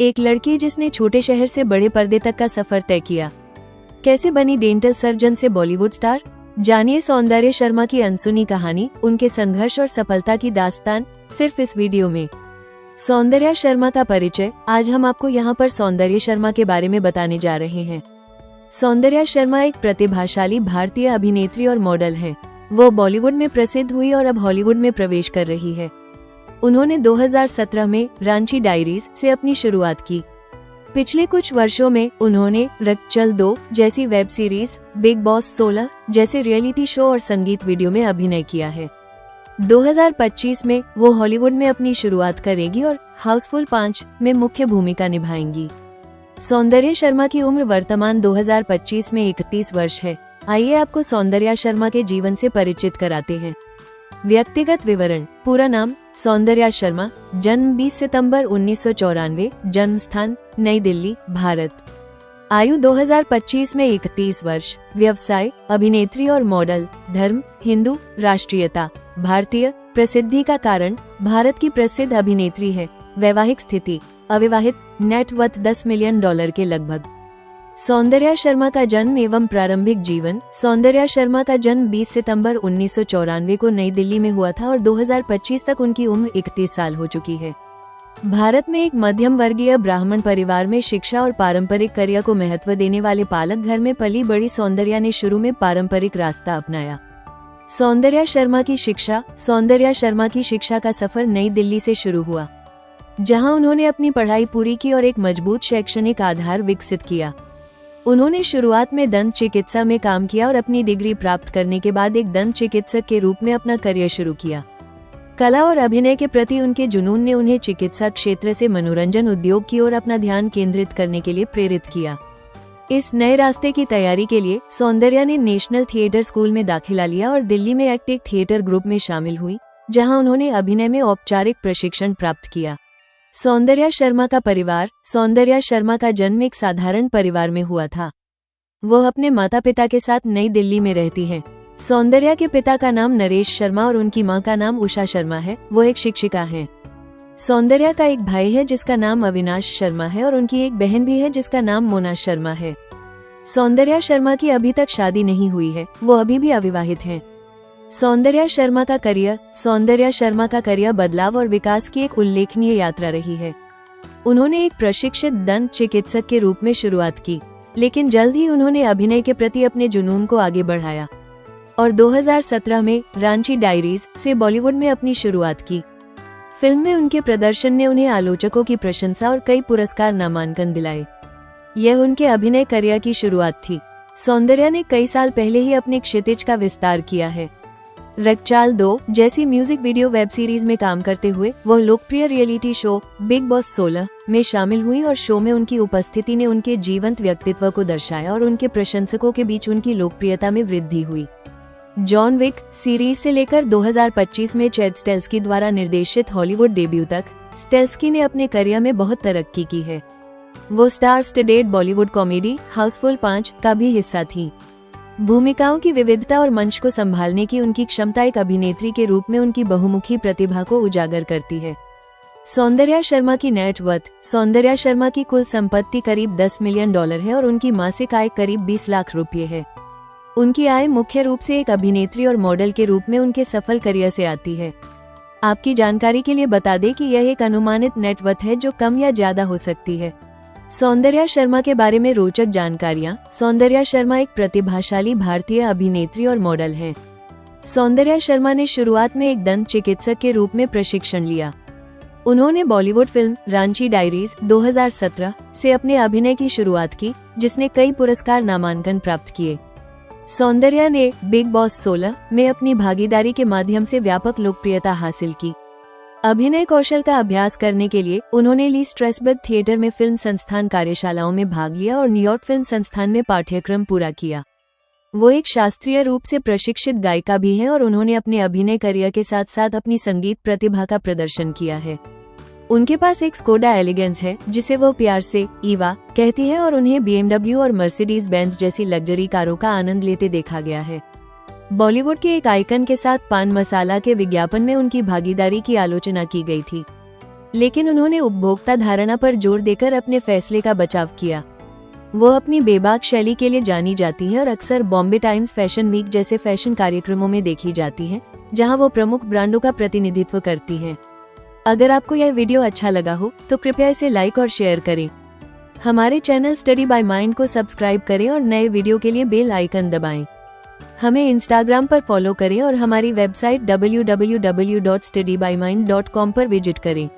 एक लड़की जिसने छोटे शहर से बड़े पर्दे तक का सफर तय किया। कैसे बनी डेंटल सर्जन से बॉलीवुड स्टार, जानिए सौंदर्या शर्मा की अनसुनी कहानी, उनके संघर्ष और सफलता की दास्तान सिर्फ इस वीडियो में। सौंदर्या शर्मा का परिचय। आज हम आपको यहाँ पर सौंदर्या शर्मा के बारे में बताने जा रहे हैं। सौंदर्या शर्मा एक प्रतिभाशाली भारतीय अभिनेत्री और मॉडल हैं। वो बॉलीवुड में प्रसिद्ध हुई और अब हॉलीवुड में प्रवेश कर रही है। उन्होंने 2017 में रांची डायरीज से अपनी शुरुआत की। पिछले कुछ वर्षों में उन्होंने रक्त चल 2 जैसी वेब सीरीज, बिग बॉस 16 जैसे रियलिटी शो और संगीत वीडियो में अभिनय किया है। 2025 में वो हॉलीवुड में अपनी शुरुआत करेगी और हाउसफुल 5 में मुख्य भूमिका निभाएंगी। सौंदर्या शर्मा की उम्र वर्तमान 2025 में 31 वर्ष है। आइए आपको सौंदर्या शर्मा के जीवन से परिचित कराते हैं। व्यक्तिगत विवरण। पूरा नाम सौंदर्या शर्मा, जन्म 20 सितंबर 1994, जन्म स्थान नई दिल्ली, भारत। आयु 2025 में 31 वर्ष। व्यवसाय अभिनेत्री और मॉडल। धर्म हिंदू। राष्ट्रीयता भारतीय। प्रसिद्धि का कारण भारत की प्रसिद्ध अभिनेत्री है। वैवाहिक स्थिति अविवाहित। नेटवर्थ $10 मिलियन के लगभग। सौंदर्या शर्मा का जन्म एवं प्रारंभिक जीवन। सौंदर्या शर्मा का जन्म 20 सितंबर 1994 को नई दिल्ली में हुआ था और 2025 तक उनकी उम्र 31 साल हो चुकी है। भारत में एक मध्यम वर्गीय ब्राह्मण परिवार में शिक्षा और पारंपरिक करियर को महत्व देने वाले पालक घर में पली बड़ी सौंदर्या ने शुरू में पारंपरिक रास्ता अपनाया। सौंदर्या शर्मा की शिक्षा। सौंदर्या शर्मा की शिक्षा का सफर नई दिल्ली से शुरू हुआ, जहां उन्होंने अपनी पढ़ाई पूरी की और एक मजबूत शैक्षणिक आधार विकसित किया। उन्होंने शुरुआत में दंत चिकित्सा में काम किया और अपनी डिग्री प्राप्त करने के बाद एक दंत चिकित्सक के रूप में अपना करियर शुरू किया। कला और अभिनय के प्रति उनके जुनून ने उन्हें चिकित्सा क्षेत्र से मनोरंजन उद्योग की ओर अपना ध्यान केंद्रित करने के लिए प्रेरित किया। इस नए रास्ते की तैयारी के लिए सौंदर्या ने नेशनल थिएटर स्कूल में दाखिला लिया और दिल्ली में एक्टिंग थिएटर ग्रुप में शामिल हुई, जहां उन्होंने अभिनय में औपचारिक प्रशिक्षण प्राप्त किया। सौंदर्या शर्मा का परिवार। सौंदर्या शर्मा का जन्म एक साधारण परिवार में हुआ था। वो अपने माता पिता के साथ नई दिल्ली में रहती हैं। सौंदर्या के पिता का नाम नरेश शर्मा और उनकी मां का नाम उषा शर्मा है। वो एक शिक्षिका हैं। सौंदर्या का एक भाई है जिसका नाम अविनाश शर्मा है और उनकी एक बहन भी है जिसका नाम मोना शर्मा है। सौंदर्या शर्मा की अभी तक शादी नहीं हुई है। वो अभी भी अविवाहित हैं। सौंदर्या शर्मा का करियर। सौंदर्या शर्मा का करियर बदलाव और विकास की एक उल्लेखनीय यात्रा रही है। उन्होंने एक प्रशिक्षित दंत चिकित्सक के रूप में शुरुआत की, लेकिन जल्द ही उन्होंने अभिनय के प्रति अपने जुनून को आगे बढ़ाया और 2017 में रांची डायरीज से बॉलीवुड में अपनी शुरुआत की। फिल्म में उनके प्रदर्शन ने उन्हें आलोचकों की प्रशंसा और कई पुरस्कार नामांकन दिलाए। यह उनके अभिनय करियर की शुरुआत थी। सौंदर्या ने कई साल पहले ही अपने क्षितिज का विस्तार किया है। रक्चाल 2 जैसी म्यूजिक वीडियो वेब सीरीज में काम करते हुए वो लोकप्रिय रियलिटी शो बिग बॉस 16 में शामिल हुई और शो में उनकी उपस्थिति ने उनके जीवंत व्यक्तित्व को दर्शाया और उनके प्रशंसकों के बीच उनकी लोकप्रियता में वृद्धि हुई। जॉन विक सीरीज से लेकर 2025 में चैड स्टेल्स्की द्वारा निर्देशित हॉलीवुड डेब्यू तक स्टेल्स्की ने अपने करियर में बहुत तरक्की की है। वो star studded Bollywood comedy Housefull 5 का भी हिस्सा थी। भूमिकाओं की विविधता और मंच को संभालने की उनकी क्षमता एक अभिनेत्री के रूप में उनकी बहुमुखी प्रतिभा को उजागर करती है। सौंदर्या शर्मा की नेटवर्थ। सौंदर्या शर्मा की कुल संपत्ति करीब $10 मिलियन है और उनकी मासिक आय करीब 20 लाख रुपये है। उनकी आय मुख्य रूप से एक अभिनेत्री और मॉडल के रूप में उनके सफल करियर से आती है। आपकी जानकारी के लिए बता दें कि यह एक अनुमानित नेटवर्थ है जो कम या ज्यादा हो सकती है। सौंदर्या शर्मा के बारे में रोचक जानकारियां। सौंदर्या शर्मा एक प्रतिभाशाली भारतीय अभिनेत्री और मॉडल हैं। सौंदर्या शर्मा ने शुरुआत में एक दंत चिकित्सक के रूप में प्रशिक्षण लिया। उन्होंने बॉलीवुड फिल्म रांची डायरीज 2017 से अपने अभिनय की शुरुआत की, जिसने कई पुरस्कार नामांकन प्राप्त किए। सौंदर्या ने बिग बॉस 16 में अपनी भागीदारी के माध्यम से व्यापक लोकप्रियता हासिल की। अभिनय कौशल का अभ्यास करने के लिए उन्होंने ली स्ट्रेसबर्ग थिएटर में फिल्म संस्थान कार्यशालाओं में भाग लिया और न्यूयॉर्क फिल्म संस्थान में पाठ्यक्रम पूरा किया। वो एक शास्त्रीय रूप से प्रशिक्षित गायिका भी हैं और उन्होंने अपने अभिनय करियर के साथ साथ अपनी संगीत प्रतिभा का प्रदर्शन किया है। उनके पास एक स्कोडा एलिगेंस है जिसे वो प्यार से ईवा कहती है और उन्हें BMW और मर्सिडीज बेंज जैसी लग्जरी कारों का आनंद लेते देखा गया है। बॉलीवुड के एक आइकन के साथ पान मसाला के विज्ञापन में उनकी भागीदारी की आलोचना की गई थी। लेकिन उन्होंने उपभोक्ता धारणा पर जोर देकर अपने फैसले का बचाव किया। वो अपनी बेबाक शैली के लिए जानी जाती हैं और अक्सर बॉम्बे टाइम्स फैशन वीक जैसे फैशन कार्यक्रमों में देखी जाती हैं, जहां वो प्रमुख ब्रांडों का प्रतिनिधित्व करती हैं। अगर आपको यह वीडियो अच्छा लगा हो तो कृपया इसे लाइक और शेयर करें। हमारे चैनल स्टडी बाय माइंड को सब्सक्राइब करें और नए वीडियो के लिए बेल आइकन दबाएं। हमें इंस्टाग्राम पर फॉलो करें और हमारी वेबसाइट www.studybymind.com पर विजिट करें।